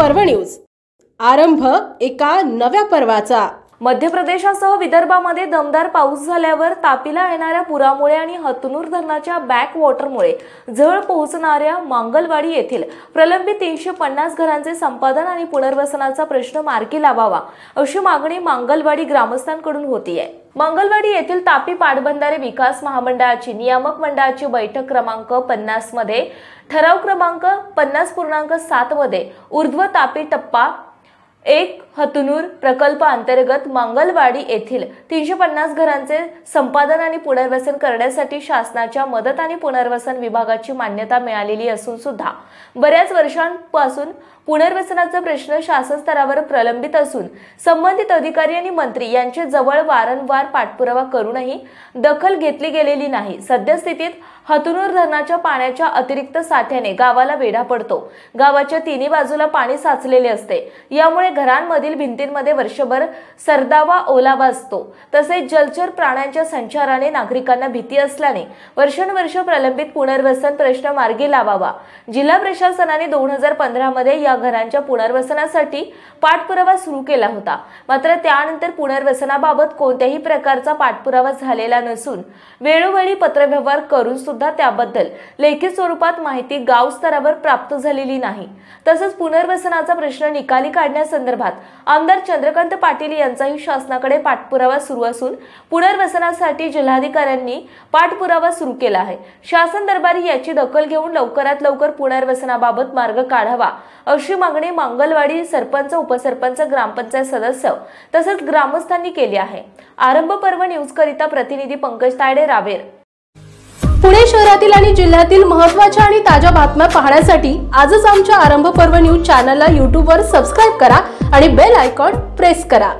पर्व न्यूज। आरंभ एका नव्या पर्वाचा। मध्य प्रदेशासह विदर्भामध्ये दमदार पाऊस झाल्यावर तापीला येणाऱ्या पुरामुळे आणि हतनूर धरणाच्या बॅक वॉटरमुळे झळ पोहोचणाऱ्या मांगलवाडी येथील प्रलंबित 350 घरांचे संपादन आणि पुनर्वसनाचा प्रश्न मार्गी लावावा अशी मागणी मांगलवाडी ग्रामस्थांकडून होती आहे। मांगलवाडी येथील तापी पाटबंधारे विकास महामंडळाची नियामक मंडळाची बैठक क्रमांक 50 मध्ये ठराव क्रमांक 50.7 मध्ये ऊर्ध्व तापी टप्पा 1 हतनूर प्रकल्प अंतर्गत मांगलवाडी येथील 350 घरांचे संपादन आणि पुनर्वसन करण्यासाठी शासनाच्या मदत आणि पुनर्वसन विभागाची मान्यता मिळालेली असून सुद्धा बऱ्याच वर्षांपासून पुनर्वसनाचा प्रश्न शासन स्तरावर प्रलंबित असून संबंधित अधिकारी आणि मंत्री यांचे जवळ वारंवार पाठपुरावा करूनही दखल घेतली गेलेली नाही। सद्यस्थितीत हतनूर धरणाच्या पाण्याच्या अतिरिक्त साठ्याने गावाला वेढा पडतो। गावाच्या तिन्ही बाजूला पाणी साचलेले असते, यामुळे घरांमधील भिंतींमध्ये वर्षभर सरदावा ओलावा असतो। तसेच जलचर प्राण्यांच्या संचाराने नागरिकांना भीती असल्याने वर्षानुवर्ष प्रलंबित पुनर्वसन प्रश्न मार्गी लावावा। जिल्हा प्रशासनाने 2015 मध्ये या घरांच्या पुनर्वसनासाठी पाठपुरावा सुरू केला होता, मात्र त्यानंतर पुनर्वसनाबाबत कोणत्याही प्रकारचा पाठपुरावा झालेला नसून वेळोवेळी पत्रव्यवहार करून सुद्धा त्याबद्दल लेखी स्वरूपात माहिती गाव स्तरावर प्राप्त झालेली नाही। तसंच पुनर्वसनाचा प्रश्न निकाली काढण्यासंदर्भात आमदार चंद्रकांत पाटील यांचाही शासनाकडे पाठपुरावा सुरू असून पुनर्वसनासाठी जिल्हाधिकाऱ्यांनी पाठपुरावा सुरू केला आहे। शासन दरबारी याची दखल घेऊन लवकरात लवकर पुनर्वसनाबाबत मार्ग काढावा अशी मागणी मांगलवाडी सरपंच, उपसरपंच, ग्रामपंचायत सदस्य तसेच ग्रामस्थांनी केली आहे। आरंभ पर्व न्यूज करिता प्रतिनिधी पंकज तायडे, रावेर। पुणे शहरातील आणि जिल्ह्यातील महत्त्वाच्या आणि ताज्या बातम्या पाहण्यासाठी आजच आमच्या आरंभ पर्व न्यूज चॅनलला YouTube वर सबस्क्राइब करा आणि बेल आयकॉन प्रेस करा।